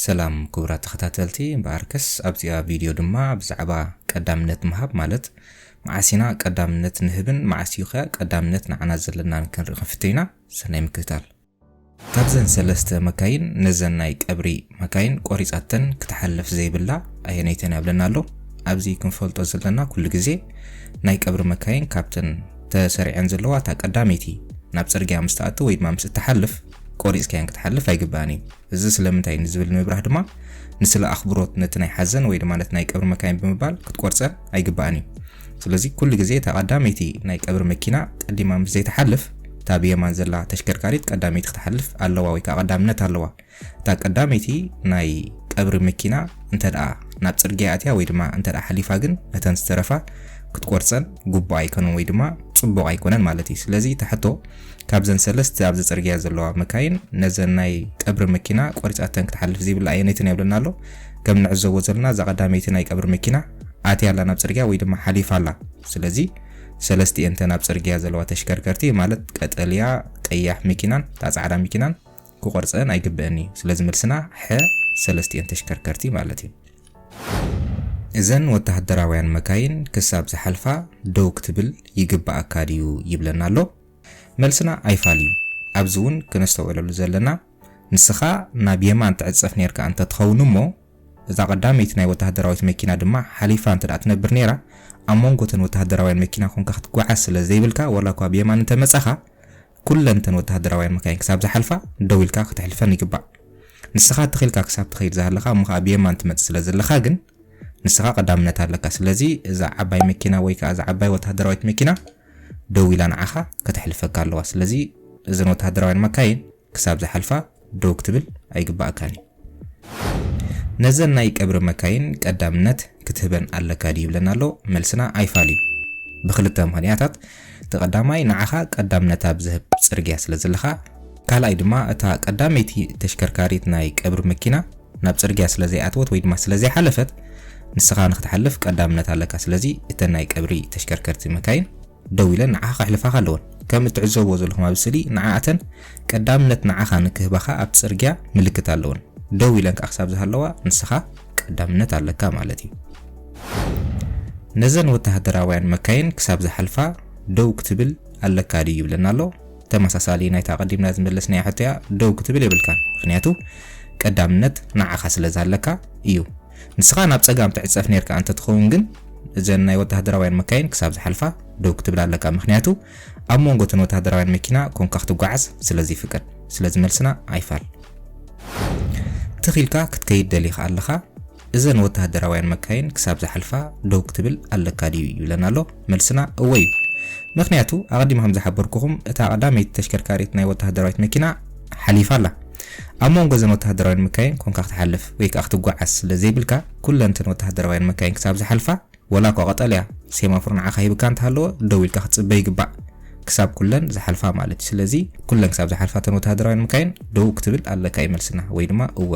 ሰላም ክቡራት ተኸታተልቲ በአርከስ ኣብዚኣ ቪድዮ ድማ ብዛዕባ ቀዳምነት ምሃብ ማለት ማዓሲና ቀዳምነት ንህብን ማዓሲዩኸ ቀዳምነት ንዓና ዘለና ክንርኢ ክንፍትና ሰናይ ምክትታል ካብዘን ሰለስተ መካይን ነዘን ናይ ቀብሪ መካይን ቆሪፃተን ክትሓልፍ ዘይብላ ኣየነይተን ያብለና ኣሎ ኣብዚ ክንፈልጦ ዘለና ኩሉ ግዜ ናይ ቀብሪ መካይን ካብተን ተሰሪዐን ዘለዋ ታ ቀዳመይቲ ናብ ጽርግያ ምስተኣቱ ወይ ድማ ምስ ተሓልፍ ቆሪጽ ከያን ክትሓልፍ ኣይግባኒ እዚ ስለምንታይ ንዝብል ምብራህ ድማ ንስለ ኣኽብሮት ነቲ ናይ ሓዘን ወይ ድማ ነቲ ናይ ቀብሪ መካይን ብምባል ክትቆርጸን ኣይግባኒ ስለዚ ኩሉ ግዜ ታ ቀዳመይቲ ናይ ቀብሪ መኪና ቀዲማ ምስ ዘይተሓልፍ ታ ብየማን ዘላ ተሽከርካሪት ቀዳመይቲ ክትሓልፍ ኣለዋ ወይ ካ ቀዳምነት ኣለዋ ታ ቀዳመይቲ ናይ ቀብሪ መኪና እንተደኣ ናብ ጽርግያ ኣትያ ወይ ድማ እንተደኣ ሓሊፋ ግን ነተን ዝተረፋ ክትቆርጸን ጉቡእ ኣይኮነን ወይ ድማ ጽቡቕ ኣይኮነን ማለት እዩ ስለዚ ተሕቶ ካብዘን ሰለስተ ኣብዚ ጽርግያ ዘለዋ መካይን ነዘን ናይ ቀብሪ መኪና ቆሪፃተን ክትሓልፍ ዘይብላ ኣየነይተን ያብለና ኣሎ ከም ንዕዘቦ ዘለና ዛ ቀዳመይቲ ናይ ቀብሪ መኪና ኣትያ ኣላ ናብ ጽርግያ ወይ ድማ ሓሊፋ ኣላ ስለዚ ሰለስቲአን ናብ ጽርግያ ዘለዋ ተሽከርከርቲ ማለት ቀጠልያ ቀያሕ መኪናን ታ ጻዕዳ መኪናን ክቆርጸን ኣይግብአኒ ስለዚ መልስና ሐ ሰለስቲአን ተሽከርከርቲ ማለት እዩ እዘን ወተሃደራውያን መካይን ክሳብ ዝሓልፋ ደው ክትብል ይግባኣካ ድዩ ይብለና ኣሎ መልስና ኣይፋልዩ ኣብዚ እውን ክነስተውዕለሉ ዘለና ንስኻ ናብ የማን ትዕፀፍ ነርካ እንተ ትኸውን እሞ እዛ ቀዳመይቲ ናይ ወተሃደራዊት መኪና ድማ ሓሊፋ እንተደኣ ትነብር ነይራ ኣብ መንጎተን ወተሃደራውያን መኪና ኮንካ ክትጓዓዝ ስለ ዘይብልካ ወላ እኳ ብየማን እንተ መጻኻ ኩለንተን ወተሃደራውያን መካይን ክሳብ ዝሓልፋ ደው ኢልካ ክትሕልፈን ይግባእ ንስኻ ትኺልካ ክሳብ ትኸይድ ዝሃለኻ እሞ ከዓ ብየማን ትመጽእ ስለ ዘለኻ ግን ንስኻ ቀዳምነት ኣለካ ስለዚ እዛ ዓባይ መኪና ወይ ከዓ እዛ ዓባይ ወተሃደራዊት መኪና ደው ኢላ ንዓኻ ክትሕልፈካ ኣለዋ ስለዚ እዘን ወተሃደራውያን መካይን ክሳብ ዝሓልፋ ደው ክትብል ኣይግባእካኒ ነዘን ናይ ቀብሪ መካይን ቀዳምነት ክትህበን ኣለካ ድዩ ይብለና ኣሎ መልስና ኣይፋልዩ ብክልተ ምክንያታት ተቀዳማይ ንዓኻ ቀዳምነት ኣብ ዝህብ ጽርግያ ስለ ዘለኻ ካልኣይ ድማ እታ ቀዳመይቲ ተሽከርካሪት ናይ ቀብሪ መኪና ናብ ጽርግያ ስለ ዘይኣትወት ወይ ድማ ስለ ዘይሓለፈት ንስኻ ንኽትሓልፍ ቀዳምነት ኣለካ ስለዚ እተን ናይ ቀብሪ ተሽከርከርቲ መካይን ደው ኢለን ንዓኻ ክሕልፋኻ ኣለወን ከም እትዕዘብዎ ዘለኹም ኣብ ስእሊ ንዓኣተን ቀዳምነት ንዓኻ ንክህባኻ ኣብ ጽርግያ ምልክት ኣለወን ደው ኢለን ክሳብ ዝሃለዋ ንስኻ ቀዳምነት ኣለካ ማለት እዩ ነዘን ወተሃደራውያን መካይን ክሳብ ዝሓልፋ ደው ክትብል ኣለካ ድዩ ይብለና ኣሎ ተመሳሳሊ ናይታ ቀዲምና ዝመለስናያ ሕቶያ ደው ክትብል ይብልካን ምክንያቱ ቀዳምነት ንዓኻ ስለ ዘለካ እዩ ንስኻ ናብ ጸጋም ትዕጸፍ ነርካ እንተ ትኸውን ግን እዘን ናይ ወተሃደራውያን መካይን ክሳብ ዝሓልፋ ደው ክትብል ኣለካ ምክንያቱ ኣብ መንጎተን ወተሃደራውያን መኪና ኮንካ ክትጓዓዝ ስለዚ ፍቀድ ስለዚ መልስና ኣይፋል ትኺልካ ክትከይድ ደሊኻ ኣለኻ እዘን ወተሃደራውያን መካይን ክሳብ ዝሓልፋ ደው ክትብል ኣለካ ድዩ ይብለና ኣሎ መልስና እወ እዩ ምክንያቱ ኣቀዲማ ከም ዝሓበርኩኹም እታ ቀዳመይቲ ተሽከርካሪት ናይ ወተሃደራዊት መኪና ሓሊፋ ኣላ ኣብ መንጎ እዘን ወተሃደራውያን መካይን ኮንካ ክትሓልፍ ወይ ከዓ ክትጓዓዝ ስለ ዘይብልካ ኩለንተን ወተሃደራውያን መካይን ክሳብ ዝሓልፋ ወላ እኳ ቀጠልያ ሴማፎር ንዓኻ ሂብካ እንተሃለወ ደው ኢልካ ክትጽበ ይግባእ ክሳብ ኩለን ዝሓልፋ ማለት እዩ ስለዚ ኩለን ክሳብ ዝሓልፋ ተን ወተሃደራውያን መካይን ደው ክትብል ኣለካ ይመልስና ወይ ድማ እወ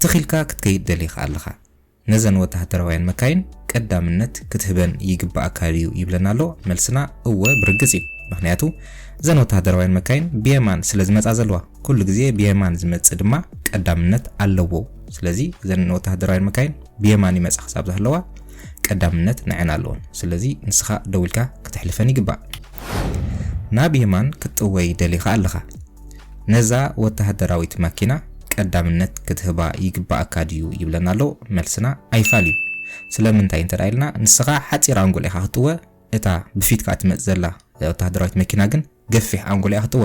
ትኺልካ ክትከይድ ደሊኻ ኣለኻ ነዘን ወተሃደራውያን መካይን ቀዳምነት ክትህበን ይግባእካ ድዩ ይብለና ኣሎ መልስና እወ ብርግጽ እዩ ምክንያቱ እዘን ወተሃደራውያን መካይን ብየማን ስለ ዝመጻ ዘለዋ ኩሉ ግዜ ብየማን ዝመጽእ ድማ ቀዳምነት ኣለዎ ስለዚ እዘን ወተሃደራውያን መካይን ብየማን ይመጽእ ክሳብ ዝሃለዋ ቀዳምነት ንዕና ኣለዎን ስለዚ ንስኻ ደው ኢልካ ክትሕልፈን ይግባእ ናብ የማን ክትጥወይ ደሊኻ ኣለኻ ነዛ ወተሃደራዊት መኪና ቀዳምነት ክትህባ ይግባእካ ድዩ ይብለና ኣሎ መልስና ኣይፋልዩ ስለምንታይ እንተደኣ ኢልና ንስኻ ሓፂር ኣንጎል ኢኻ ክትጥወ እታ ብፊትካ ትመጽእ ዘላ ወተሃደራዊት መኪና ግን ገፊሕ ኣንጎል ኢኻ ክትጥወ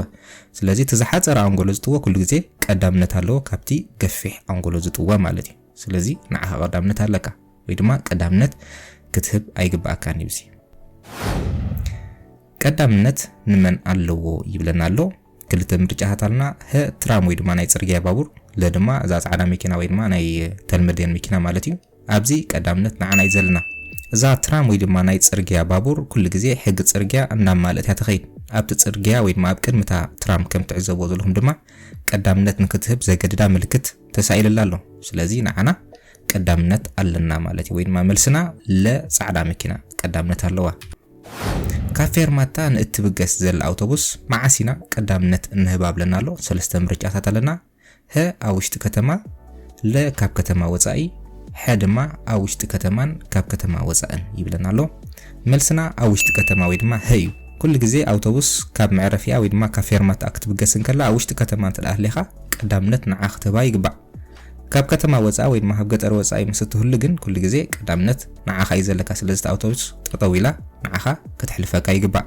ስለዚ እቲ ዝሓፀረ ኣንጎሎ ዝጥወ ኩሉ ግዜ ቀዳምነት ኣለዎ ካብቲ ገፊሕ ኣንጎሎ ዝጥወ ማለት እዩ ስለዚ ንዓኻ ቀዳምነት ኣለካ ወይ ድማ ቀዳምነት ክትህብ ኣይግባእካን ይብዚ ቀዳምነት ንመን ኣለዎ ይብለና ኣሎ ክልተ ምርጫታት ኣለና ህ ትራም ወይ ድማ ናይ ጽርግያ ባቡር ለ ድማ እዛ ጻዕዳ መኪና ወይ ድማ ናይ ተልመደን መኪና ማለት እዩ ኣብዚ ቀዳምነት ንዓና እዩ ዘለና እዛ ትራም ወይ ድማ ናይ ጽርግያ ባቡር ኩሉ ግዜ ሕጊ ጽርግያ እናማለት እያ ትኸይድ ኣብቲ ጽርግያ ወይ ድማ ኣብ ቅድሚታ ትራም ከም ትዕዘብዎ ዘለኹም ድማ ቀዳምነት ንክትህብ ዘገድዳ ምልክት ተሳኢልላ ኣሎ ስለዚ ንዓና ቀዳምነት ኣለና ማለት እዩ ወይ ድማ መልስና ለጻዕዳ መኪና ቀዳምነት ኣለዋ ካብ ፌርማታ ንእትብገስ ዘላ ኣውቶቡስ ማዓሲና ቀዳምነት እንህብ ኣለና ኣሎ ሰለስተ ምርጫታት ኣለና ه أوشت كتما ل كاب كتما وصائي ح دما أوشت كتمان كاب كتما وصائن يبلنا له ملسنا أوشت كتما ويدما هيو كل جزء أوتوبوس كاب معرفيا ويدما كفيرمات أكتب جسن كلا أوشت كتمان تلأهليخا قدامنت نعاخ تبا يقبع كاب كتما وصا ويدما هب قطر وصاي مستهلجن كل جزء قدامنت نعاخ يزلك سلازت أوتوبوس طويلة نعاخا كتحلفك يقبع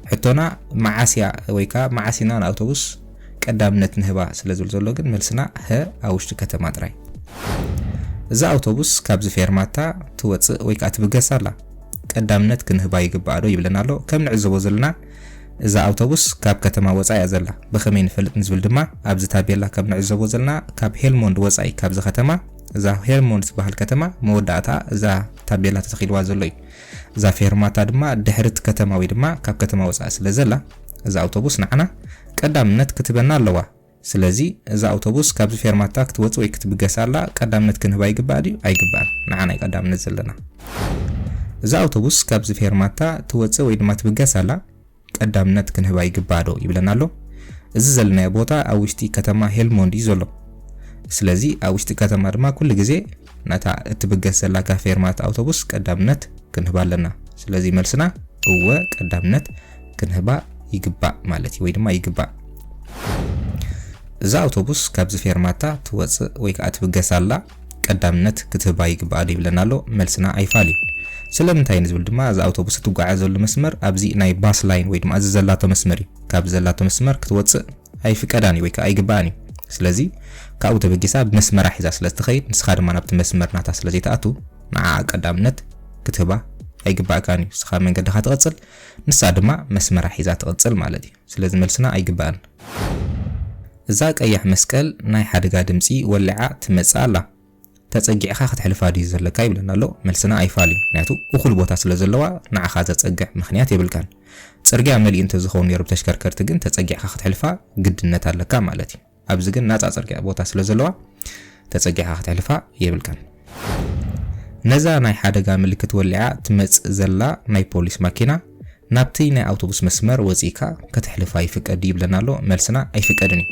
حتونا معاسيا ويكا معاسينا الأوتوبوس قدامنت نهبا سلازول زلوجن ملسنا ه أوشت كتما تراي إذا أوتوبوس كاب زفيرماتا توص ويكا تبقسالا قدامنت كنهبا يقبع دو يبلنا له كم نعزبو زلنا إذا أوتوبوس كاب كتما وصاي أزلا بخمين فلت نزول دما أبز تابيلا كاب نعزبو زلنا كاب هيلموند وصاي كاب زختما إذا هيلموند بحال كتما مودعتا إذا تابيلا تتخيل وازلوي إذا فيرماتا دما دحرت كتما ويدما كاب كتما وصاي سلازلا إذا أوتوبوس نعنا قدامنت كتبنا اللوا سلازي إذا أوتوبوس كاب فيرماتا كتوص ويكتب قسالا قدامنت كنهبا يقبع ديو أيقبع نعنا قدامنت زلنا إذا أوتوبوس كاب فيرماتا توص ويدما تبقسالا قدامنت كنهبا يقبع دو يبلنا له إذا زلنا بوتا أوشتي كتما هيلموند يزولو سلازي أوشتي كتما دما كل جزء نتا تبقسالا كفيرماتا أوتوبوس قدامنت كنهبا لنا سلازي ملسنا هو قدامنت كنهبا يقبع مالتي ويدما يقبع إذا أوتوبوس كاب فيرماتا توص ويكا تبقسالا قدامنت كتهبا يقبع دي يبلنا له ملسنا أيفالي سلامتاي نزبل دما إذا أوتوبوس توقع زول مسمر أبزي ناي باس لاين ويدما زلاتو مسمري كاب زلاتو مسمر كتوص أي فكراني ويكا أي قباني سلازي كأوتو بقيسا بمسمر حيزا سلاز تخيل نسخار ما نبت مسمر ناتا سلازي تأتو مع قدامنت كتهبا أي قبا كاني سخار من قدها تغطل نسا دما مسمر حيزا تغطل مالدي سلاز ملسنا أي قبان إذاك أيح مسكال ناي حادقا دمسي ولعا تمسالا تتصجعخا ክትሕልፋ ዲ ዘለካ ይብለና ኣሎ መልስና ኣይፋሊ ናቱ እኩል ቦታ ስለ ዘለዋ ንዓኻ ተጸግዕ ምኽንያት ይብልካን ጽርግያ መልኢ እንተ ዝኸውን ነይሩ ተሽከርከርቲ ግን ተጸግዕኻ ክትሕልፋ ግድነት ኣለካ ማለት እዩ ኣብዚ ግን ናጻ ጽርግያ ቦታ ስለ ዘለዋ ተጸግዕኻ ክትሕልፋ ይብልካን ነዛ ናይ ሓደጋ ምልክት ወሊዓ ትመጽ ዘላ ናይ ፖሊስ ማኪና ናብቲ ናይ ኣውቶቡስ መስመር ወጺካ ክትሕልፋ ይፍቀድ ይብለና ኣሎ መልስና ኣይፍቀድኒ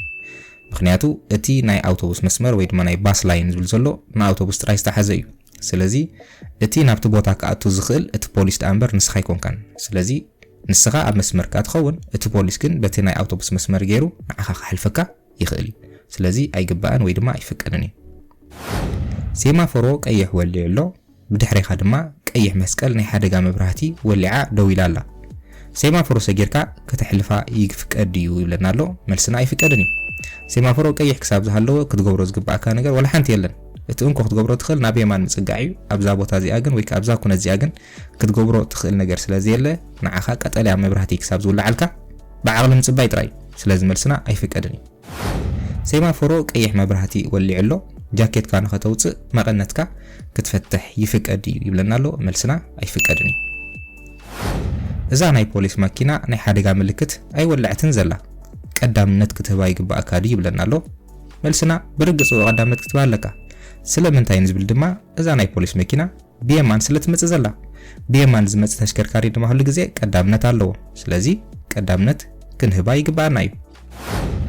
ምክንያቱ እቲ ናይ ኣውቶቡስ መስመር ወይ ድማ ናይ ባስ ላይን ዝብል ዘሎ ናይ ኣውቶቡስ ጥራይ ዝተሓዘ እዩ ስለዚ እቲ ናብቲ ቦታ ከኣቱ ዝኽእል እቲ ፖሊስ ዳንበር ንስኻ ይኮንካን ስለዚ ንስኻ ኣብ መስመር ካትኸውን እቲ ፖሊስ ግን በቲ ናይ ኣውቶቡስ መስመር ገይሩ ንዓኻ ክሕልፈካ ይኽእል እዩ ስለዚ ኣይግባእን ወይ ድማ ኣይፍቀድን እዩ ሴማፎሮ ቀይሕ ወሊዑ ኣሎ ብድሕሪኻ ድማ ቀይሕ መስቀል ናይ ሓደጋ መብራህቲ ወሊዓ ደው ኢላ ኣላ ሴማፎሮ ሰጊርካ ከተሕልፋ ይፍቀድ እዩ ይብለና ኣሎ መልስና ኣይፍቀድን እዩ ሴማፎሮ ቀይሕ ክሳብ ዝሃለዎ ክትገብሮ ዝግባእካ ነገር ወላ ሓንቲ የለን እቲ እንኮ ክትገብሮ ትኽእል ናብ የማን ምጽጋዕ እዩ ኣብዛ ቦታ እዚኣ ግን ወይ ኣብዛ ኩነት እዚኣ ግን ክትገብሮ ትኽእል ነገር ስለዘየለ ንዓኻ ቀጠልያ መብራህቲ ክሳብ ዝውላዓልካ ብዓቕሊ ምጽባይ ጥራይ ስለዚ መልስና ኣይፍቀድን እዩ ሴማፎሮ ቀይሕ መብራህቲ ወሊዑ ኣሎ ጃኬትካ ንኸተውፅእ መቐነትካ ክትፈትሕ ይፍቀድ እዩ ይብለና ኣሎ መልስና ኣይፍቀድን እዩ እዛ ናይ ፖሊስ ማኪና ናይ ሓደጋ ምልክት ኣይወልዕትን ዘላ ቀዳምነት ክትህባ ይግባእካ ዲ ይብለና ኣሎ መልስና ብርግጽ ቀዳምነት ክትባ ኣለካ ስለምንታይ ንዝብል ድማ እዛ ናይ ፖሊስ መኪና ብየማን ስለትመጽእ ዘላ ብየማን ዝመጽእ ተሽከርካሪ ድማ ሁሉ ግዜ ቀዳምነት ኣለዎ ስለዚ ቀዳምነት ክንህባ ይግባእና እዩ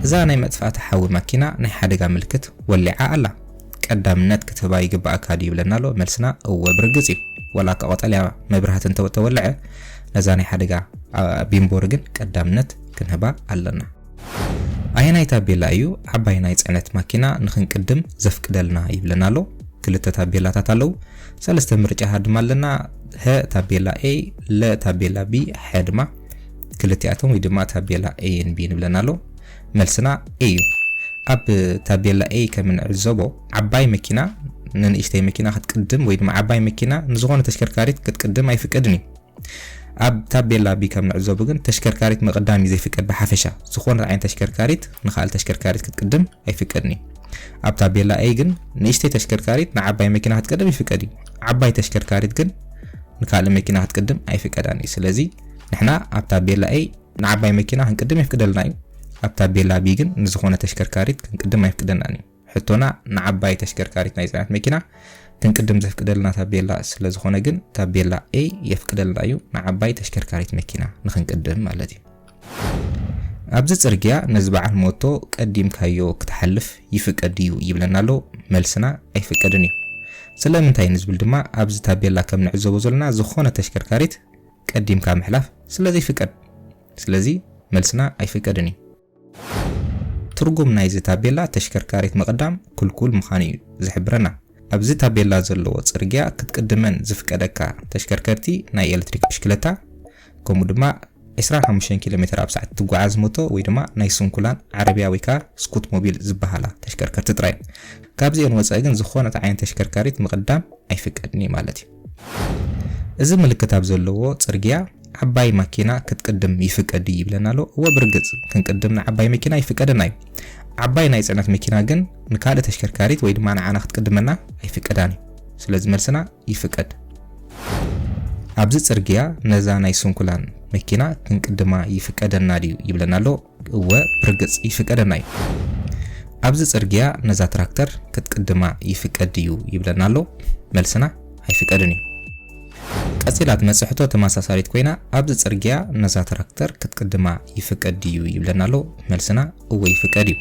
እዛ ናይ መጥፋእቲ ሓዊ ማኪና ናይ ሓደጋ ምልክት ወሊዓ ኣላ ቀዳምነት ክትህባ ይግባእካ ዲ ይብለና ኣሎ መልስና እወ ብርግጽ እዩ ወላ ቀጠልያ መብራህቲ እንተወልዐ ነዛ ናይ ሓደጋ ቢምቦር ግን ቀዳምነት ክንህባ ኣለና ኣየናይ ታቤላ እዩ ዓባይ ናይ ጽዕነት ማኪና ንኽንቅድም ዘፍቅደልና ይብለና ኣሎ ክልተ ታቤላታት ኣለዉ ሰለስተ ምርጫ ድማ ኣለና ህ ታቤላ A ለ ታቤላ B ሕ ድማ ክልቲኣቶም ወይ ድማ ታቤላ A and B ንብለና ኣሎ መልስና A እዩ ኣብ ታቤላ A ከም ንዕዘቦ ዓባይ መኪና ንንእሽተይ መኪና ክትቅድም ወይ ድማ ዓባይ መኪና ንዝኾነ ተሽከርካሪት ክትቅድም ኣይፍቀድን እዩ ኣብ ታቤላ ቢ ከም ንዕዘቦ ግን ተሽከርካሪት መቅዳሚ ዘይፍቀድ በሓፈሻ ዝኾነ ዓይነት ተሽከርካሪት ንኻል ተሽከርካሪት ክትቅድም ኣይፍቀድን እዩ ኣብ ታቤላ A ግን ንእሽተይ ተሽከርካሪት ንዓባይ መኪና ክትቅድም ይፍቀድ እዩ ዓባይ ተሽከርካሪት ግን ንካል መኪና ክትቅድም ኣይፍቀዳን እዩ ስለዚ ንሕና ኣብ ታቤላ A ንዓባይ መኪና ክንቅድም ይፍቀደልና እዩ ኣብ ታቤላ B ግን ንዝኾነ ተሽከርካሪት ክንቅድም ኣይፍቀደናን እዩ ሕቶና ንዓባይ ተሽከርካሪት ናይ ጽዕነት መኪና ክንቅድም ዘፍቅደልና ታቤላ ስለዝኾነ ግን ታቤላ A የፍቅደልና እዩ ንዓባይ ተሽከርካሪት መኪና ንኽንቅድም ማለት እዩ ኣብዚ ጽርግያ ነዝበዓል ሞቶ ቀዲምካዮ ክትሓልፍ ይፍቀድ እዩ ይብለናሎ መልስና ኣይፍቀድን እዩ ስለምንታይ ንዝብል ድማ ኣብዚ ታቤላ ከም ንዕዘቦ ዘለና ዝኾነ ተሽከርካሪት ቀዲምካ ምሕላፍ ስለዚ ይፍቀድ ስለዚ መልስና ኣይፍቀድን እዩ ትርጉም ናይዚ ታቤላ ተሽከርካሪት መቅዳም ኩልኩል ምዃኑ እዩ ዝሕብረና ኣብዚ ታቤላ ዘለዎ ጽርግያ ክትቅድመን ዝፍቀደካ ተሽከርከርቲ ናይ ኤሌክትሪክ ብሽክለታ ከምኡ ድማ 25 ኪሎ ሜትር ኣብ ሰዓት ትጓዓዝ ሞቶ ወይ ድማ ናይ ስንኩላን ዓረብያ ወይ ከዓ ስኩት ሞቢል ዝበሃላ ተሽከርከርቲ ጥራይ ካብዚአን ወፃኢ ግን ዝኾነ ዓይነት ተሽከርካሪት መቅዳም ኣይፍቀድን ማለት እዩ እዚ ምልክት ኣብ ዘለዎ ጽርግያ ዓባይ መኪና ክትቅድም ይፍቀድ ይብለናሎ ወብርግጽ ክንቅድም ዓባይ መኪና ይፍቀደና እዩ ዓባይ ናይ ጽዕነት መኪና ግን ንካልእ ተሽከርካሪት ወይ ድማ ንዓና ክትቅድመና ኣይፍቀዳን ስለዚ መልስና ይፍቀድ ኣብዚ ጽርግያ ነዛ ናይ ስንኩላን መኪና ክንቅድማ ይፍቀደና ድዩ ይብለናሎ ወብርግጽ ይፍቀደና እዩ ኣብዚ ጽርግያ ነዛ ትራክተር ክትቅድማ ይፍቀድ እዩ ይብለናሎ መልስና ኣይፍቀድን እዩ ቀፂላት መጽሕቶ ተመሳሳሊት ኮይና ኣብዚ ጽርግያ ነዛ ትራክተር ክትቅድማ ይፍቀድ እዩ ይብለናሎ መልስና ይፍቀድ እዩ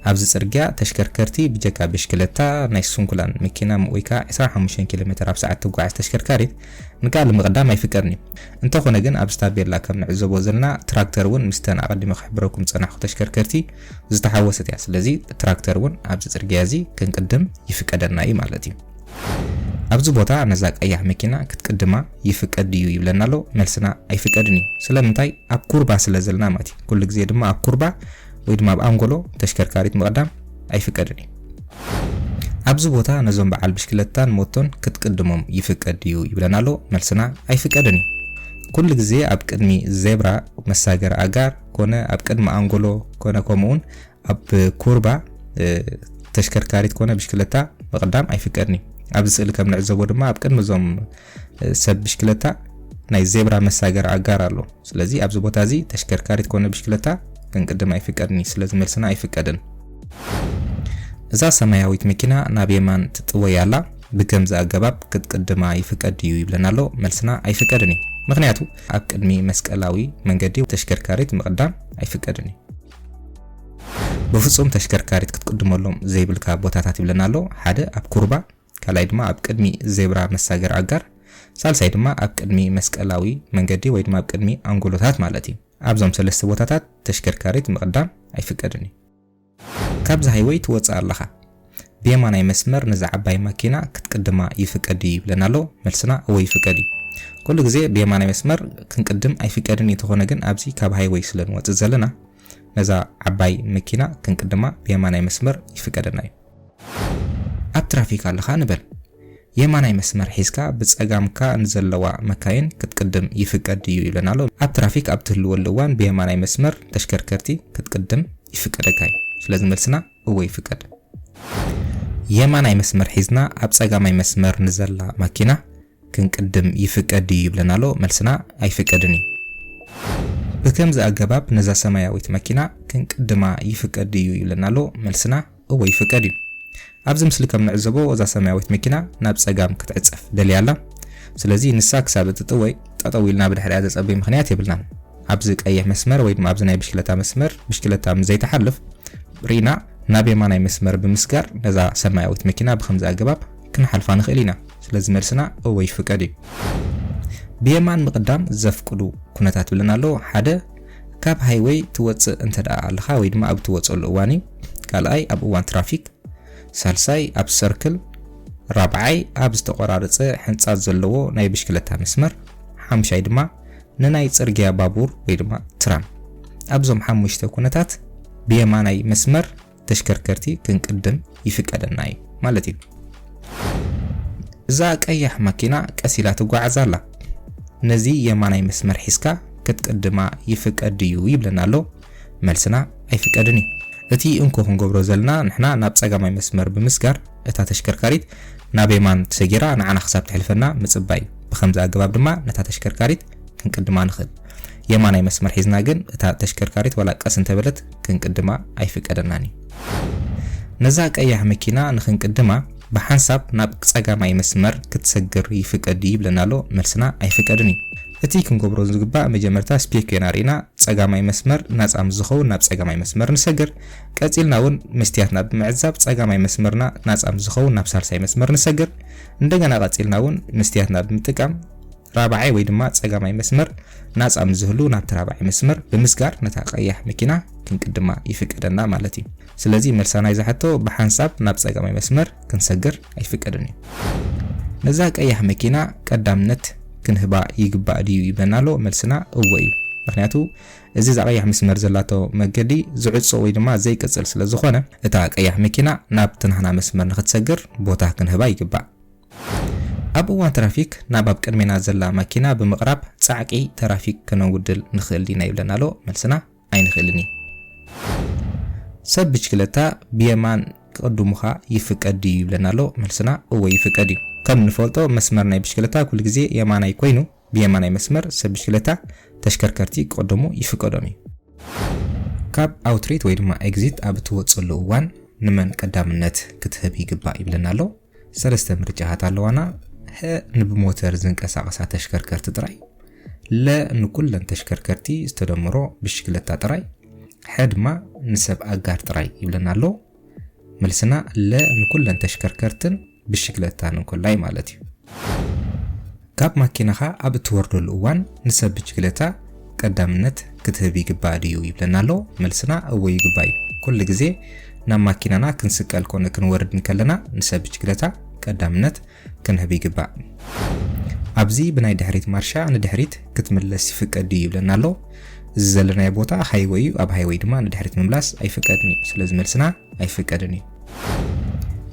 ኣብዚ ጽርግያ ተሽከርከርቲ ብጀካ ብሽክለታ ናይ ስንኩላን መኪና ወይ ከዓ 25 ኪሎ ሜትር ኣብ ሰዓት ትጓዓዝ ተሽከርካሪት ንቃል መቅዳም ኣይፍቀድን እዩ እንተኾነ ግን ኣብ ታቤላ ከም ንዕዘቦ ዘለና ትራክተር እውን ምስተን ኣቀዲመ ክሕብረኩም ጽናሕኩ ተሽከርከርቲ ዝተሓወሰት እያ ስለዚ ትራክተር እውን ኣብዚ ጽርግያ እዚ ክንቅድም ይፍቀደና እዩ ማለት እዩ ኣብዚ ቦታ ነዛ ቀያሕ መኪና ክትቅድማ ይፍቀድ እዩ ይብለናሎ መልስና ኣይፍቀድን እዩ ስለምንታይ ኣብ ኩርባ ስለዘልና ማለት እዩ ኩሉ ግዜ ድማ ኣብ ኩርባ ወይ ድማ ኣብ አንጎሎ ተሽከርካሪት መቅዳም ኣይፍቀድን እዩ ኣብዚ ቦታ ነዞም በዓል ብሽክለታን ሞቶን ክትቅድሞም ይፍቀድ እዩ ይብለናሎ መልስና ኣይፍቀድን እዩ ኩሉ ግዜ ኣብ ቅድሚ ዜብራ መሳገር ኣጋር ኮነ ኣብ ቅድሚ አንጎሎ ኮነ ከምኡን ኣብ ኩርባ ተሽከርካሪት ኮነ ብሽክለታ መቅዳም ኣይፍቀድን እዩ ኣብዚ ስእሊ ከም ንዕዘቦ ድማ ኣብ ቅድሚ ዞም ሰብ ብሽክለታ ናይ ዜብራ መሳገር ኣጋር ኣሎ ስለዚ ኣብዚ ቦታ እዚ ተሽከርካሪት ኮነ ብሽክለታ ክንቅድም ኣይፍቀድን ስለዚ መልስና ኣይፍቀድን እዛ ሰማያዊት መኪና ናብ የማን ትጥወያላ ብከምዚ ኣገባብ ክትቅድማ ይፍቀድ እዩ ይብለናሎ መልስና ኣይፍቀድን እዩ ምክንያቱ ኣብ ቅድሚ መስቀላዊ መንገዲ ተሽከርካሪት መቅዳም ኣይፍቀድን እዩ ብፍጹም ተሽከርካሪት ክትቅድመሎም ዘይብልካ ቦታታት ይብለናሎ ሓደ ኣብ ኩርባ ካልኣይ ድማ ኣብ ቅድሚ ዜብራ መሳገር ኣጋር ሳልሳይ ድማ ኣብ ቅድሚ መስቀላዊ መንገዲ ወይ ድማ ኣብ ቅድሚ አንጎሎታት ማለት እዩ ኣብዞም ሰለስተ ቦታታት ተሽከርካሪት መቅዳም ኣይፍቀድን እዩ ካብዚ ሃይወይ ትወጽእ ኣለኻ ብየማናይ መስመር ነዛ ዓባይ መኪና ክትቅድማ ይፍቀድ ይብለናሎ መልስና ይፍቀድ እዩ ኩሉ ግዜ ብየማናይ መስመር ክንቅድም ኣይፍቀድን እንተኾነ ግን ኣብዚ ካብ ሃይወይ ስለንወጽእ ዘለና ነዛ ዓባይ መኪና ክንቅድማ ብየማናይ መስመር ይፍቀደና እዩ ኣብ ትራፊክ ኣለኻ ንበል የማናይ መስመር ሒዝካ ብጸጋምካ ንዘለዋ መካይን ክትቅድም ይፍቀድ እዩ ይብለናሎ ኣብ ትራፊክ ኣብ ትህልወሉ እዋን ብየማናይ መስመር ተሽከርከርቲ ክትቅድም ይፍቀደካ እዩ ስለዚ መልስና ይፍቀድ የማናይ መስመር ሒዝና ኣብ ጸጋማይ መስመር ንዘላ መኪና ክንቅድም ይፍቀድ እዩ ይብለናሎ መልስና ኣይፍቀድን እዩ ብከምዚ ኣገባብ ነዛ ሰማያዊት መኪና ክንቅድማ ይፍቀድ እዩ ይብለናሎ መልስና ይፍቀድ እዩ ኣብዚ ምስሊ ከም ንዕዘቦ እዛ ሰማያዊት መኪና ናብ ጸጋም ክትዕጸፍ ደልያላ ስለዚ ንሳ ክሳብ እትጥወይ ጠጠው ኢልና ብድሕሪያ ዘጸበይ ምኽንያት የብልናን ኣብዚ ቀይሕ መስመር ወይ ድማ ኣብዚ ናይ ብሽክለታ መስመር ብሽክለታ ዘይተሓልፍ ሪና ናብ የማናይ መስመር ብምስጋር ነዛ ሰማያዊት መኪና ብከምዚ ኣገባብ ክንሓልፋ ንኽእል ኢና ስለዚ መልስና ይፍቀድ እዩ ብየማን ምቅዳም ዘፍቅዱ ኩነታት ብለናሎ ሓደ ካብ ሃይወይ ትወጽእ እንተዳ ኣለኻ ወይ ድማ ኣብ ትወጽሉ እዋን እዩ ካልኣይ ኣብ እዋን ትራፊክ ሳልሳይ ኣብ ሰርክል ራብዓይ ኣብ ዝተቆራረጸ ሕንጻት ዘለዎ ናይ ብሽክለታ መስመር ሓምሻይ ድማ ንናይ ጽርግያ ባቡር ወይ ድማ ትራም ኣብዞም ሓሙሽተ ኩነታት ብየማናይ መስመር ተሽከርከርቲ ክንቅድም ይፍቀደና እዩ ማለት እዩ እዛ ቀያሕ መኪና ቀሲላ ትጓዓዝ ኣላ ነዚ የማናይ መስመር ሒዝካ ክትቅድማ ይፍቀድ እዩ ይብለናሎ መልስና ኣይፍቀድን እዩ እቲ እንኮ ክንገብሮ ዘለና ንሕና ናብ ጸጋማይ መስመር ብምስጋር እታ ተሽከርካሪት ናብ የማን ተሰጊራ ንዓና ክሳብ ትሕልፈና ምጽባይ ብከምዚ ኣገባብ ድማ ነታ ተሽከርካሪት ክንቅድማ ንኽእል የማናይ መስመር ሒዝና ግን እታ ተሽከርካሪት ወላ ቀስ እንተበለት ክንቅድማ ኣይፍቀደናን እዩ ነዛ ቀያሕ መኪና ንክንቅድማ بحنساب ناب ጸጋማይ መስመር ክትሰግር ይፍቀድ ይብለናሎ መልስና ኣይፍቀድን እዩ እቲ ክንገብሮ ዝግባእ መጀመርታ ስፔኩናሪና ጸጋማይ መስመር ናጻም ዝኸው ናብ ጸጋማይ መስመር ንሰግር ቀጺልናውን መስትያትና ብምዕዛብ ጸጋማይ መስመርና ናጻም ዝኸው ናብ ሳልሳይ መስመር ንሰግር እንደገና ቀጺልናውን መስትያትና ብምጥቃም ራብዓይ ወይ ድማ ጸጋማይ መስመር ናጻም ዝህሉ ናብ ተራብዓይ መስመር ብምስጋር ነታ ቀያሕ መኪና ክንቅድማ ይፍቀደና ማለት እዩ ስለዚ መልሳና ይዛሕቶ በሐንሳብ ናብ ጸጋማይ መስመር ክንሰግር ኣይፍቀድን እዩ ነዛ ቀያሕ መኪና ቀዳምነት ክንህባ ይግባእ ድዩ ይብለናሎ መልስና እወ እዩ ምክንያቱ እዚ ቀያሕ መስመር ዘላቶ መገዲ ዝዕጾ ወይ ድማ ዘይቅጽል ስለ ዝኾነ እታ ቀያሕ መኪና ናብ ትናህና መስመር ንክትሰግር ቦታ ክንህባ ይግባእ ኣብ እዋን ትራፊክ ናብ ኣብ ቅድሜና ዘላ መኪና ብምቕራብ ጻዕቂ ትራፊክ ከነውድል ንኽእል ዲና ይብለናሎ መልስና ኣይንኽእልን ሰብ ብሽክለታ ብየማን ቅድሙኻ ይፍቀድ ድዩ ይብለናሎ መልስና እወ ይፍቀድ እዩ ከም ንፈልጦ መስመር ናይ ብሽክለታ ኩሉ ግዜ የማናይ ኮይኑ ብየማናይ መስመር ሰብ ብሽክለታ ተሽከርከርቲ ቅድሙ ይፍቀዶም እዩ ካብ አውትሬት ወይ ድማ ኤግዚት ኣብ ትወጽሉ እዋን ንመን ቀዳምነት ክትህብ ይግባእ ይብለናሎ ሰለስተ ምርጫታት ኣለዋና ንብሞተር ዝንቀሳቐሳ ተሽከርከርቲ ጥራይ ለንኩለን ተሽከርከርቲ ዝተደምሮ ብሽክለታ ጥራይ ሕድማ ንሰብ ኣጋር ጥራይ ይብለናሎ መልስና ለንኩለን ተሽከርከርትን ብሽክለታ ንኩላይ ማለት እዩ ካብ ማኪናኻ ኣብ ትወርደሉ እዋን ንሰብ ብሽክለታ ቀዳምነት ክትህብ ይግባእ ድዩ ይብለናሎ መልስና እወ ይግባእ ኩሉ ግዜ ናብ ማኪናና ክንስቀል ኮነ ክንወርድ ንከለና ንሰብ ብሽክለታ ቀዳምነት ክንህብ ይግባእ ኣብዚ ብናይ ድሕሪት ማርሻ ንድሕሪት ክትምለስ ይፍቀድ ድዩ ይብለናሎ እዚ ዘለናይ ቦታ ሃይዌይ ኣብ ሃይዌይ ድማ ንድሕሪት ምምላስ ኣይፍቀድን እዩ ስለዚ መልስና ኣይፍቀድን እዩ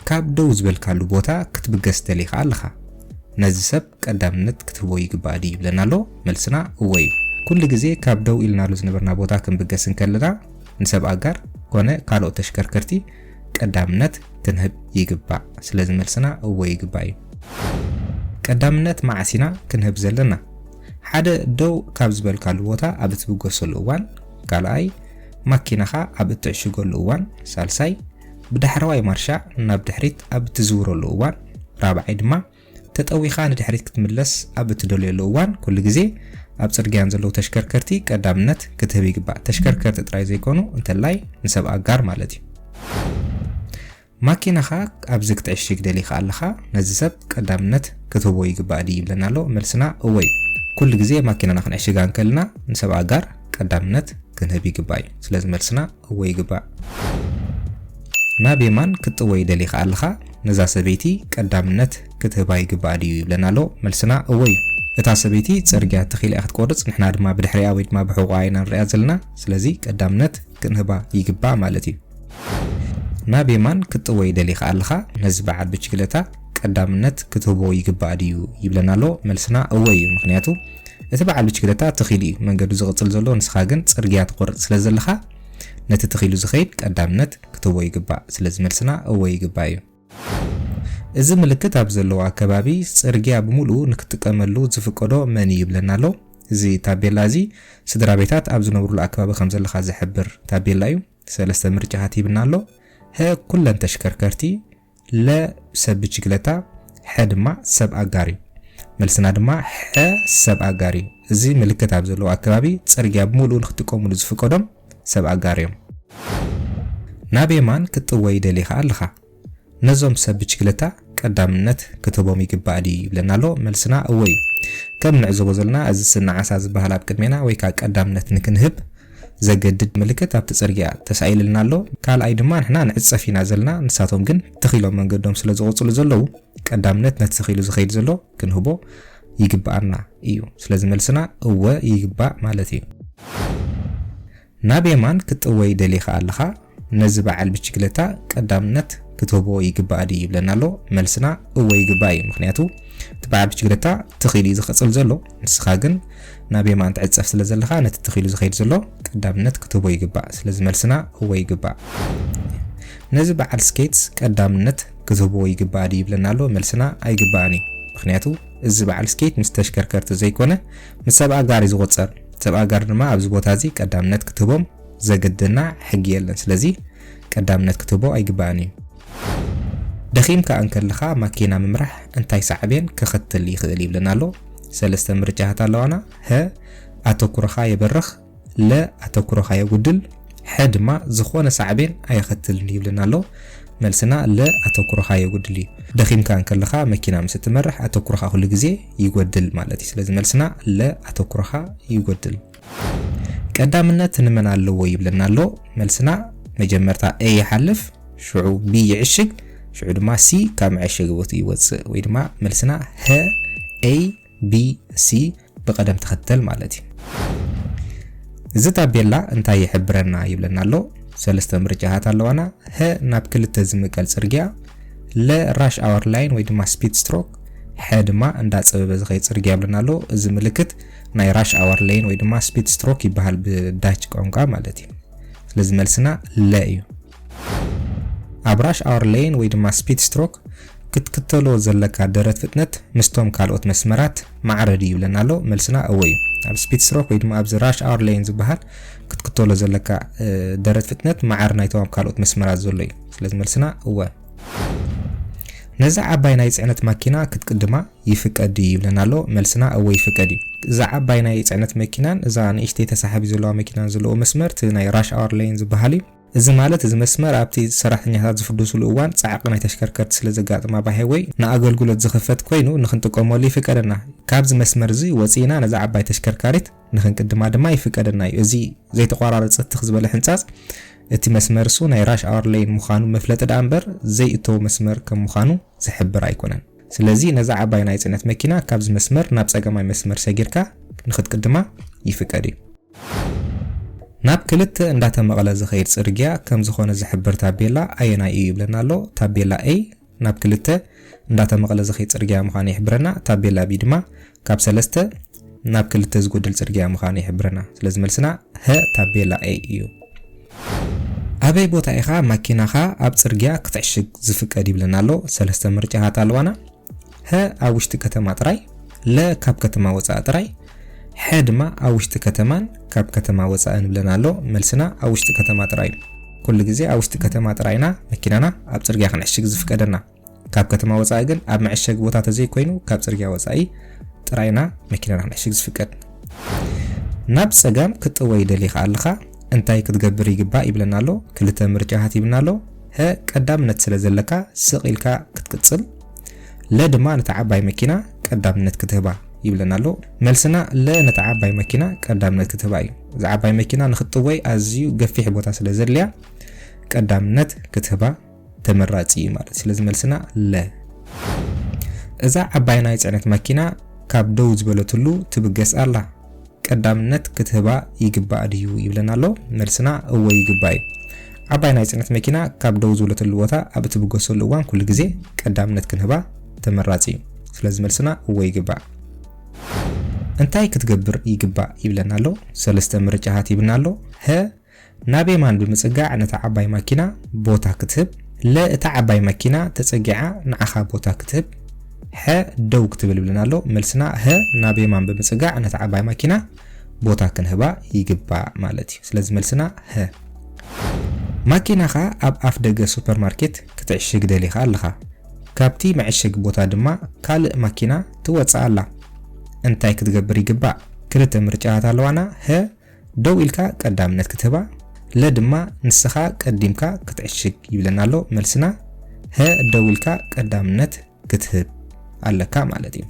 ካብ ደው ዝበልካሉ ቦታ ክትብገስ ደሊኻ ኣለኻ ነዚ ሰብ ቀዳምነት ክትህቦ ይግባእ ድዩ ይብለናሎ መልስና እወ እዩ ኩሉ ግዜ ካብ ደው ኢልናሉ ዝነበርና ቦታ ክንብገስ እንከለና ንሰብ ኣጋር ኮነ ካልኦት ተሽከርከርቲ ቀዳምነት ክንህብ ይግባእ ስለዚ መልስና እወ ይግባእ እዩ ቀዳምነት ማዕሲና ክንህብ ዘለና ሓደ ደው ካብ ዝበልካሉ ቦታ ኣብ ትብገሰሉ እዋን ካልኣይ ማኪናኻ ኣብ ትዕሽገሉ እዋን ሳልሳይ ብዳሕራዋይ ማርሻ ናብ ድሕሪት ኣብ ትዝውረሉ እዋን ራብዓይ ድማ ተጠዊኻ ንድሕሪት ክትምለስ ኣብ ትደልየሉ እዋን ኩሉ ግዜ ኣብ ጽርግያን ዘለው ተሽከርከርቲ ቀዳምነት ክትህብ ይግባእ ተሽከርከርቲ ጥራይ ዘይኮኑ እንተላይ ንሰብ ኣጋር ማለት እዩ ማኪናኻ ኣብ ዝክትዕሽግ ደሊኻ ኣለኻ ነዚ ሰብ ቀዳምነት ክትህቦ ይግባእ ድዩ ይብለናሎ መልስና እወ እዩ ኩሉ ግዜ ማኪናና ክንዕሽጋ እንከልና ንሰብ ኣጋር ቀዳምነት ክንህብ ይግባእ እዩ ስለዚ መልስና እወ ይግባእ ናብ የማን ክትወይ ደሊኻ ኣለኻ ነዛ ሰበይቲ ቀዳምነት ክትህባ ይግባእ ድዩ ይብለናሎ መልስና እወ እዩ እታ ሰበይቲ ጽርግያ ተኺልያ ክትቆርጽ ንሕና ድማ ብድሕሪያ ወይ ድማ ብሕቑቃ ኢና ንሪኣ ዘለና ስለዚ ቀዳምነት ክንህባ ይግባእ ማለት እዩ ናብ የማን ክትወይ ደሊኻ ኣለኻ ነዚ በዓል ብሽክለታ ቀዳምነት ክትህቦ ይግባእ ድዩ ይብለናሎ መልስና እወ እዩ ምክንያቱ እቲ በዓል ብሽክለታ ተኺሉ እዩ መንገዱ ዝቕጽል ዘሎ ንስኻ ግን ጽርግያ ትቆርጽ ስለ ዘለኻ ነቲ ተኺሉ ዝኸይድ ቀዳምነት ክትህቦ ይግባእ ስለዚ መልስና እወ ይግባእ እዩ እዚ ምልክት ኣብ ዘለዎ ኣከባቢ ጽርግያ ብምሉኡ ንክትጥቀመሉ ዝፍቀዶ መን ይብለናሎ እዚ ታቤላ እዚ ስድራ ቤታት ኣብ ዝነብሩሉ ኣከባቢ ከም ዘለኻ ዝሕብር ታቤላ እዩ ሰለስተ ምርጫታት ይብናሎ ኩለን ተሽከርከርቲ ለሰብ ብሽክለታ ሕድማ ሰብ ኣጋር እዩ መልስና ድማ ሰብ ኣጋር እዩ እዚ ምልክት ኣብ ዘለዎ ኣከባቢ ጽርግያ ብምሉኡ ንክትጥቀመሉ ዝፍቀዶም ሰብ ኣጋር እዮም ናብ የማን ክትወይ ደሊኻ ኣለኻ ነዞም ሰብ ብሽክለታ ቀዳምነት ክትህቦም ይግባእ ድዩ ይብለናሎ መልስና እወ እዩ ከም ንዕዘቦ ዘለና እዚ ስናዓሳ ዝበሃል ኣብ ቅድሜና ወይ ከዓ ቀዳምነት ንክንህብ ዘገድድ ምልክት ኣብቲ ጽርግያ ተሳኢልልና ኣሎ ካልኣይ ድማ ንሕና ንዕጸፍ ኢና ዘለና ንሳቶም ግን ተኺሎም መንገዶም ስለ ዝቆጽሉ ዘለው ቀዳምነት ነቲ ተኺሉ ዝኸይድ ዘሎ ክንህቦ ይግባኣና እዩ ስለዚ መልስና እወ ይግባእ ማለት እዩ ናብ የማን ክትወይ ደሊኻ ኣለኻ ነዚ በዓል ብሽክለታ ቀዳምነት ክትህቦ ይግባእ ድዩ ይብለናሎ መልስና እወ ይግባእ እዩ ምክንያቱ እቲ በዓል ብሽክለታ ተኺሉ ዝኸጽል ዘሎ ንስኻ ግን ናብ የማን ትዕጸፍ ስለ ዘለኻ ነቲ ተኺሉ ዝኸይድ ዘሎ ቀዳምነት ክትህቦ ይግባእ ስለዚ መልስና እወ ይግባእ ነዚ በዓል ስኬት ቀዳምነት ክትህቦ ይግባእ ድዩ ይብለናሎ መልስና ኣይግባእን እዩ ምክንያቱ እዚ በዓል ስኬት ምስ ተሽከርከርቲ ዘይኮነ ምስ ሰብ ኣጋር እዩ ዝቑጸር ሰብ ኣጋር ድማ ኣብዚ ቦታ እዚ ቀዳምነት ክትህቦም ዘገድና ሕጊ የለን ስለዚ ቀዳምነት ክትህቦ ኣይግባእን እዩ دخيمك أنكلخ ماكينة ممرح انتاي سعبين كختل يخذل يبلنالو سلسة مرجعات اللوانا ها أتوكرخا يبرخ لا أتوكرخا يقدل حد ما زخونا سعبين أي ختل يبلنالو ملسنا لا أتوكرخا يقدلي دخيم كان كلخا ماكينة مستمرح أتوكرخا كل جزء يقدل مالتي سلازم ملسنا لا أتوكرخا يقدل قدامنا تنمنا اللو يبلنالو ملسنا مجمرتا أي حلف شعو بي يعشق شعو دما سي كام عشق بوتي يوصي ويدما ملسنا ه A B C بقدم تختل مالتي زتا بيلا انتا يحبرنا يبلنالو سلسة مرجعات اللوانا ه ناب كل تزمقل سرقيا لا راش اور لاين ويدما سبيد ستروك حد ما اندات سبب زغيت سرقيا يبلنالو ازي ملكت ناي راش اور لاين ويدما سبيد ستروك يبهال بدايتش قونقا مالتي لازم ملسنا لا ايو ابراش اور لاين ويدما سبيد ستروك كتكتلو زلكا درت فتنت مستوم كالوت مسمرات معرضي يبلنالو ملسنا اوي اب سبيد ستروك ويدما اب راش اور لاين زبهال كتكتلو زلكا درت فتنت معرنايتوم كالوت مسمرات زلي لازم ملسنا هو نزع عباينا يصعنت ماكينه كتقدما يفقدي يبلنالو ملسنا اوي يفقدي زع عباينا يصعنت ماكينان اذا نيشتي تسحابي زلوا ماكينان زلو مسمر تناي راش اور لاين زبهالي እዚ ማለት እዚ መስመር ኣብቲ ሰራሕተኛታት ዝፍድሱሉ እዋን ጻዕቕ ናይ ተሽከርከርቲ ስለ ዘጋጥማ ባሂወይ ንኣገልግሎት ዝኽፈት ኮይኑ ንኽንጥቀመሉ ይፍቀደና ካብዚ መስመር እዚ ወፂና ነዛ ዓባይ ተሽከርካሪት ንኽንቅድማ ድማ ይፍቀደና እዩ እዚ ዘይተቋራረፀ ትኽ ዝበለ ሕንጻጽ እቲ መስመር እሱ ናይ ራሽ ኣወር ሌን ምዃኑ መፍለጢ ዳ እምበር ዘይእተው መስመር ከም ምዃኑ ዝሕብር ኣይኮነን ስለዚ ነዛ ዓባይ ናይ ጽዕነት መኪና ካብዚ መስመር ናብ ጸገማይ መስመር ሰጊርካ ንኽትቅድማ ይፍቀድ እዩ ناب كلت انداتا مقلا زخير صرغيا كم زخونه زحبر تابيلا اينا اي يبلنالو تابيلا اي ناب كلت انداتا مقلا زخير صرغيا مخاني يحبرنا تابيلا بي دما كاب سلسته ناب كلت زغدل صرغيا مخاني يحبرنا لازم ملسنا ه تابيلا اي يو ابي بوتا ايخا ماكيناخا اب صرغيا كتعشق زفقد يبلنالو سلسته مرجعات الوانا ه اوشت كتما طراي لا كاب كتما وصا طراي حدما اوشت كتمان كاب كتما وصا نبلنالو ملسنا اوشت كتما طراي كل غزي اوشت كتما طراينا مكينانا اب صرغيا خنعشق زفقدنا كاب كتما وصا ግን اب معشق ቦታ ተዘይ ኮይኑ ካብ ጽርግያ ወጻኢ ጥራይና መኪናና خنعشق ዝፍቀድ ናብ ጸጋም ክትወይ ደሊኻ ኣለኻ እንታይ ክትገብር ይግባ ይብለናሎ ክልተ ምርጫታት ይብናሎ ه ቀዳምነት ስለ ዘለካ ስቂልካ ክትቅጽል ለድማ ነተዓባይ መኪና ቀዳምነት ክትህባ ይብለናሎ መልስና ለነተዓባይ መኪና ቀዳምነት ክትህባ እዩ ዘዓባይ መኪና ንኽጥወይ ኣዝዩ ገፊሕ ቦታ ስለ ዘልያ ቀዳምነት ክትህባ ተመራጺ ማለት ስለዚህ መልስና ለ እዛ ዓባይ ናይ ጽዕነት መኪና ካብ ደው ዝበለትሉ ትብገስ ኣላ ቀዳምነት ክትህባ ይግባእ ድዩ ይብለናሎ መልስና እወ ይግባእ ዓባይ ናይ ጽዕነት መኪና ካብ ደው ዝበለትሉ ቦታ ኣብ ትብገሰሉ እዋን ኩሉ ግዜ ቀዳምነት ክንህባ ተመራጺ ስለዚህ መልስና እወ ይግባእ እንታይ ክትገብር ይግባእ ይብለናሎ ሰለስተ ምርጫታት ይብናሎ ه ናቤ ማን ብምጽጋዕ ነታ ዓባይ መኪና ቦታ ክትህብ ለእታ ዓባይ መኪና ተጸጊዓ ንዓኻ ቦታ ክትህብ ه ደው ክትብል ይብለናሎ መልስና ه ናቤ ማን ብምጽጋዕ ነታ ዓባይ መኪና ቦታ ክንህባ ይግባእ ማለት እዩ ስለዚህ መልስና ه መኪናኻ ኣብ ኣፍ ደገ ሱፐርማርኬት ክትዕሽግ ደሊኻ ኣለኻ ካብቲ መዕሸግ ቦታ ድማ ካልእ መኪና ትወጽእ ኣላ እንታይ ክትገብር ይግባእ ክልተ ምርጫታት ኣለዋና ه ደው ኢልካ ቀዳምነት ክትህባ ለድማ ንስኻ ቀዲምካ ክትዕሽግ ይብለናሎ መልስና ه ደው ኢልካ ቀዳምነት ክትህብ ኣለካ ማለት እዩ